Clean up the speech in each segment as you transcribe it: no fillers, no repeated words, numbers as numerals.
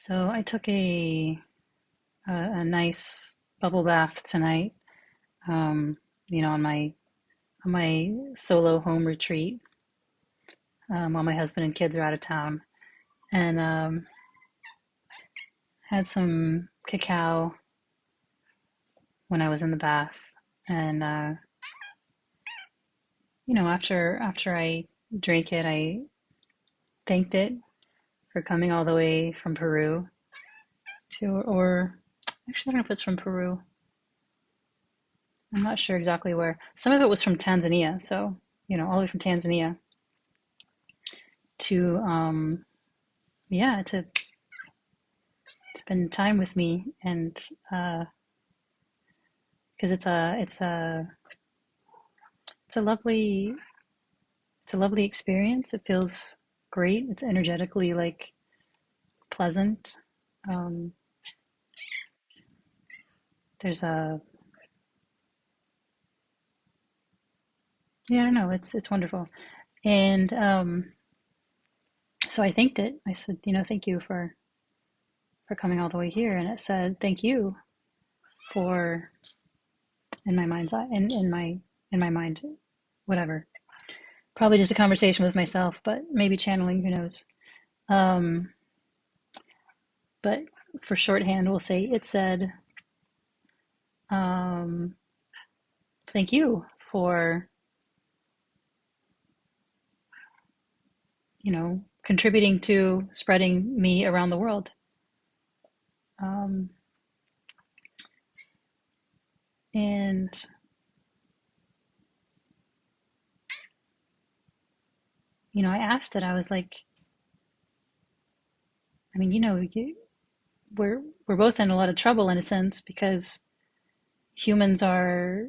So I took a nice bubble bath tonight, um, on my solo home retreat, while my husband and kids are out of town, and had some cacao when I was in the bath, and after I drank it, I thanked it for coming all the way from Peru or actually I don't know if it's from Peru. I'm not sure exactly where. Some of it was from Tanzania, so all the way from Tanzania to yeah, to spend time with me and because it's a lovely it's a lovely experience. It feels great. It's energetically like pleasant. Um, there's a yeah, I don't know. It's wonderful. And so I thanked it. I said, thank you for coming all the way here. And it said, thank you for in my mind's eye in my mind, whatever. Probably just a conversation with myself, but maybe channeling, who knows. Um, but for shorthand, we'll say it said, um, thank you for, contributing to spreading me around the world. Um, and, I asked it, I was like, I mean, we're both in a lot of trouble in a sense because humans are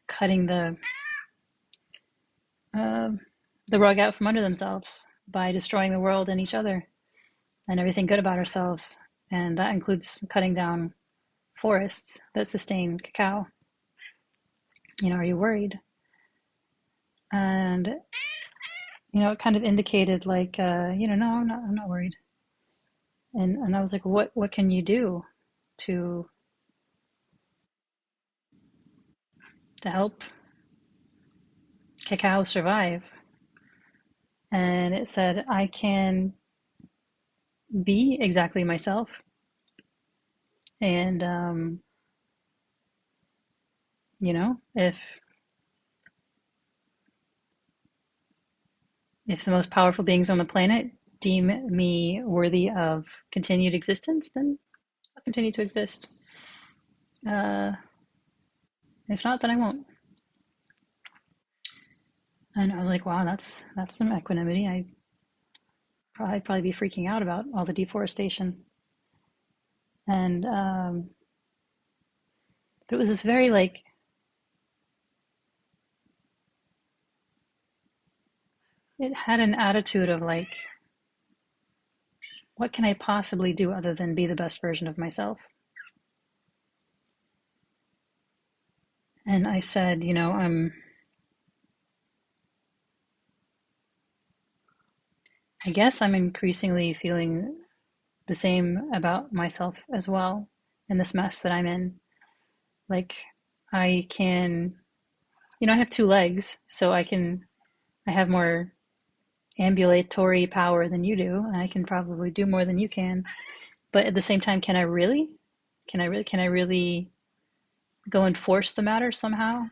cutting uh, the rug out from under themselves by destroying the world and each other and everything good about ourselves. And that includes cutting down forests that sustain cacao. Are you worried? And, it kind of indicated like, no, I'm not worried. And I was like, what can you do to, to help cacao survive? And it said, I can be exactly myself. And, if the most powerful beings on the planet deem me worthy of continued existence, then I'll continue to exist. Uh, if not, then I won't. And I was like, wow, that's some equanimity. I'd probably be freaking out about all the deforestation. And but it was this very like it had an attitude of like, what can I possibly do other than be the best version of myself? And I said, I guess I'm increasingly feeling the same about myself as well in this mess that I'm in. Like I can, I have two legs, so I have more ambulatory power than you do, and I can probably do more than you can. But at the same time, can I really? Can I really go and force the matter somehow?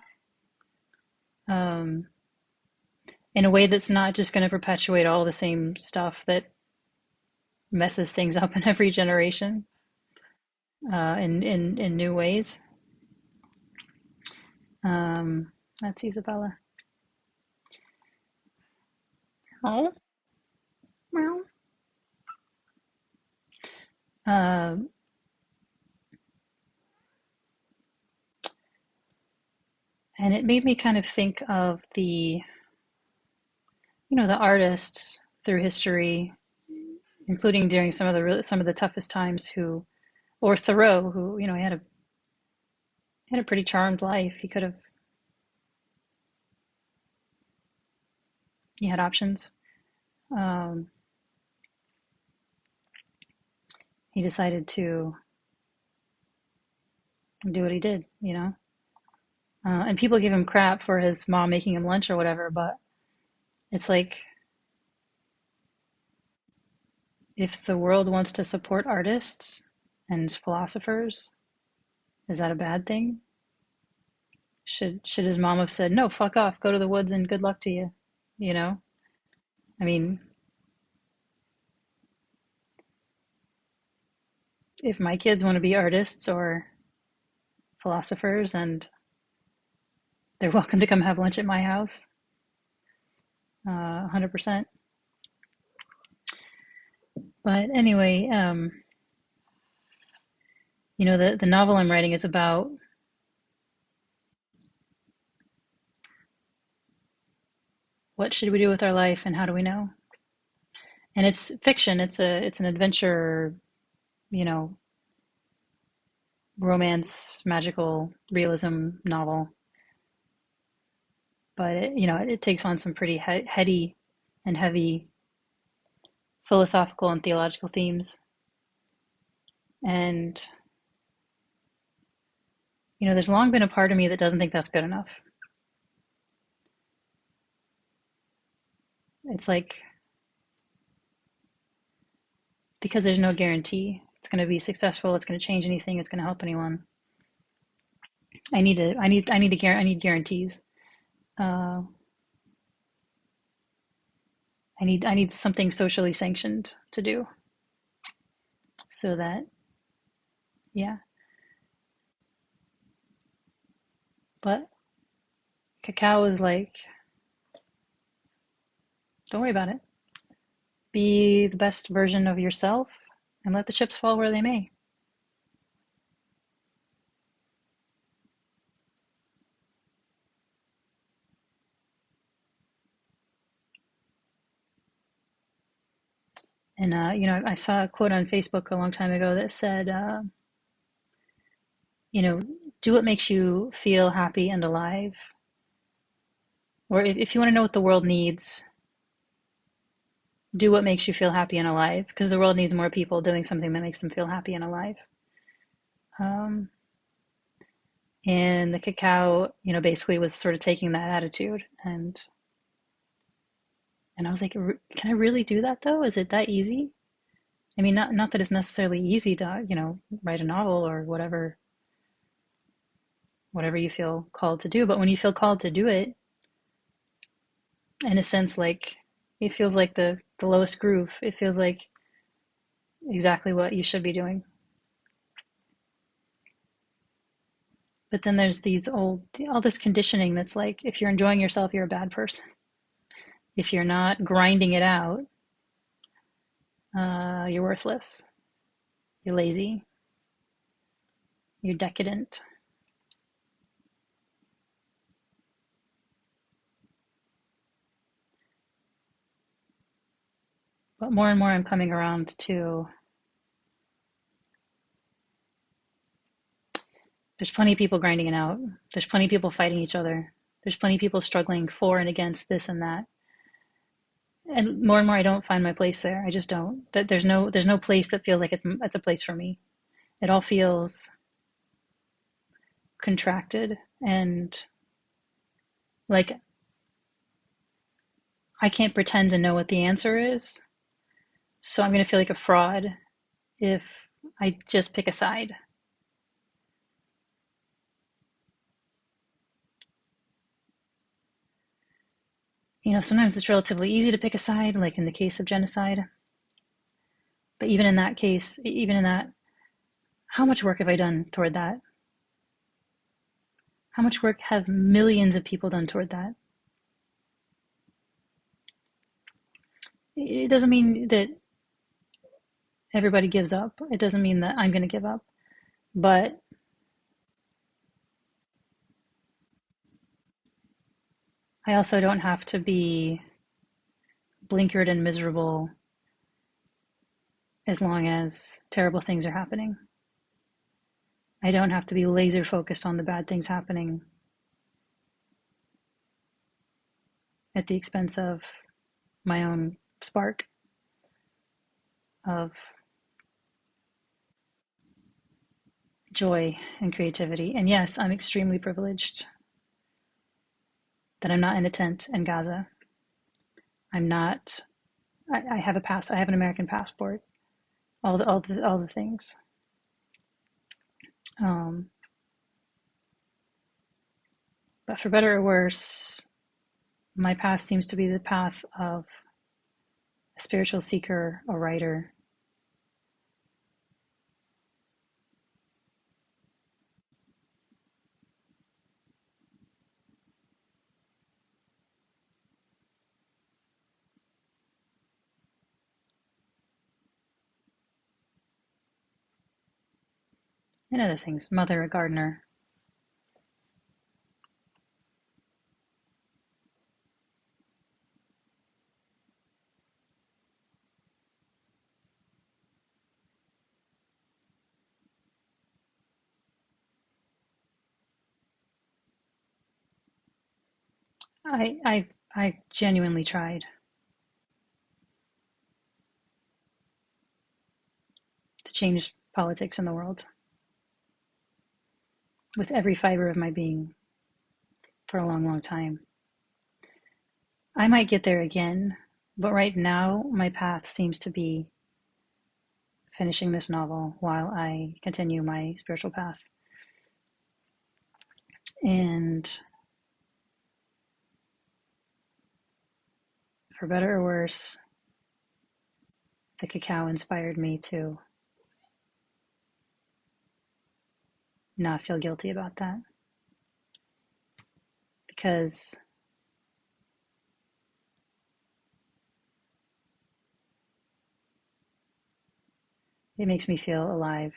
Um, in a way that's not just going to perpetuate all the same stuff that messes things up in every generation, in new ways. That's Isabella. Oh, well. Um, and it made me kind of think of the artists through history, including during some of the toughest times, or Thoreau, who he had a pretty charmed life. He had options. Um, he decided to do what he did, you know? And people give him crap for his mom making him lunch or whatever, but it's like if the world wants to support artists and philosophers, is that a bad thing? Should his mom have said, "No, fuck off, go to the woods and good luck to you," you know? I mean, if my kids want to be artists or philosophers and they're welcome to come have lunch at my house, 100%. But anyway, the novel I'm writing is about what should we do with our life and how do we know? And it's fiction. It's an adventure, you know, romance, magical realism novel. But it takes on some pretty heady and heavy philosophical and theological themes. And there's long been a part of me that doesn't think that's good enough. It's like because there's no guarantee it's going to be successful, it's going to change anything, it's going to help anyone. I need guarantees. Uh, I need something socially sanctioned to do so that yeah. But Cacao is like, don't worry about it. Be the best version of yourself and let the chips fall where they may. And I saw a quote on Facebook a long time ago that said, you know, do what makes you feel happy and alive. Or if you want to know what the world needs, do what makes you feel happy and alive, because the world needs more people doing something that makes them feel happy and alive. Um, and the Cacao, basically was sort of taking that attitude, and I was like, can I really do that though? Is it that easy? I mean, not that it's necessarily easy to, write a novel or whatever you feel called to do, but when you feel called to do it, in a sense, like it feels like the lowest groove. It feels like exactly what you should be doing. But then there's all this conditioning that's like, if you're enjoying yourself, you're a bad person. If you're not grinding it out, you're worthless. You're lazy. You're decadent. But more and more, I'm coming around to there's plenty of people grinding it out. There's plenty of people fighting each other. There's plenty of people struggling for and against this and that. And more, I don't find my place there. I just don't. That there's no place that feels like it's a place for me. It all feels contracted and like I can't pretend to know what the answer is. So I'm going to feel like a fraud if I just pick a side. Sometimes it's relatively easy to pick a side, like in the case of genocide. But even in that case, even in that, how much work have I done toward that? How much work have millions of people done toward that? It doesn't mean that everybody gives up. It doesn't mean that I'm going to give up. But I also don't have to be blinkered and miserable as long as terrible things are happening. I don't have to be laser focused on the bad things happening at the expense of my own spark of joy and creativity. And yes, I'm extremely privileged that I'm not in a tent in Gaza. I'm not. I have a pass. I have an American passport. All the things. Um, but for better or worse, my path seems to be the path of a spiritual seeker, a writer. And other things. Mother, a gardener. I genuinely tried to change politics in the world with every fiber of my being for a long, long time. I might get there again, but right now my path seems to be finishing this novel while I continue my spiritual path. And for better or worse, the cacao inspired me to not feel guilty about that because it makes me feel alive.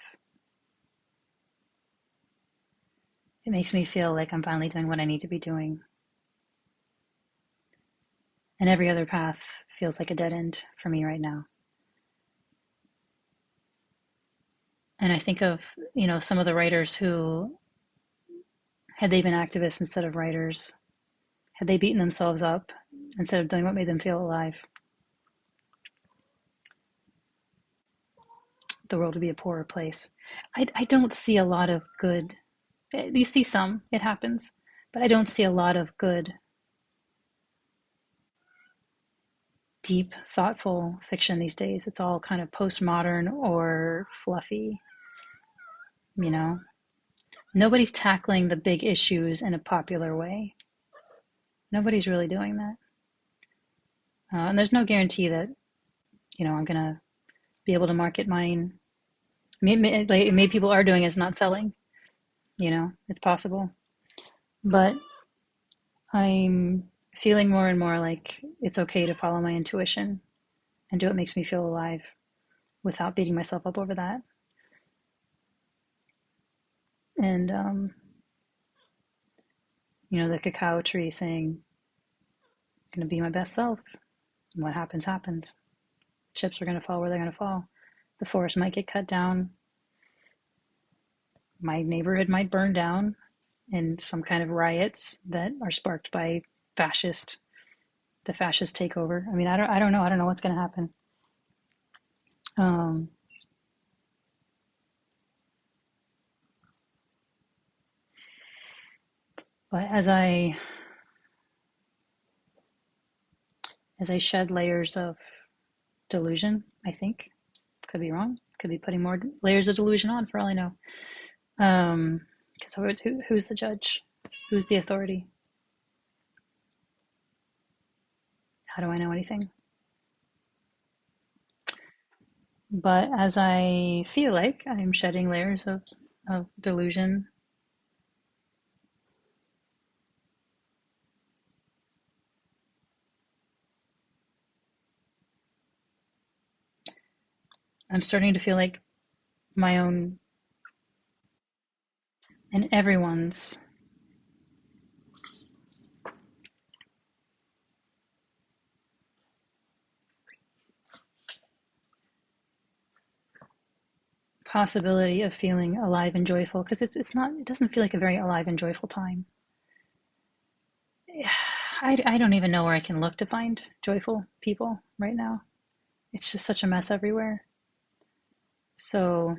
It makes me feel like I'm finally doing what I need to be doing. And every other path feels like a dead end for me right now. And I think of, some of the writers who, had they been activists instead of writers, had they beaten themselves up instead of doing what made them feel alive, the world would be a poorer place. I don't see a lot of good. You see some, it happens, but I don't see a lot of good, deep, thoughtful fiction these days. It's all kind of postmodern or fluffy, you know? Nobody's tackling the big issues in a popular way. Nobody's really doing that. And there's no guarantee that, I'm going to be able to market mine. Maybe people are doing it, it's not selling, it's possible. But I'm feeling more and more like it's okay to follow my intuition and do what makes me feel alive without beating myself up over that. And, the cacao tree saying, I'm going to be my best self. What happens, happens. Chips are going to fall where they're going to fall. The forest might get cut down. My neighborhood might burn down in some kind of riots that are sparked by the fascist takeover. I mean, I don't know. I don't know what's going to happen. Um, but as I shed layers of delusion, I think, could be wrong, could be putting more layers of delusion on for all I know. Because who's the judge? Who's the authority? How do I know anything? But as I feel like I'm shedding layers of delusion, I'm starting to feel like my own and everyone's possibility of feeling alive and joyful, because it doesn't feel like a very alive and joyful time. I don't even know where I can look to find joyful people right now. It's just such a mess everywhere. So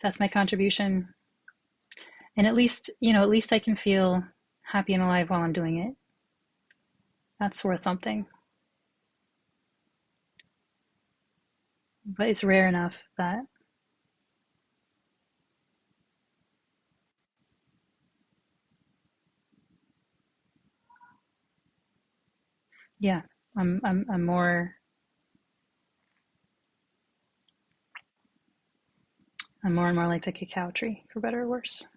That's my contribution. And at least, at least I can feel happy and alive while I'm doing it. That's worth something. But it's rare enough that, yeah, I'm more, I'm more and more like the cacao tree, for better or worse.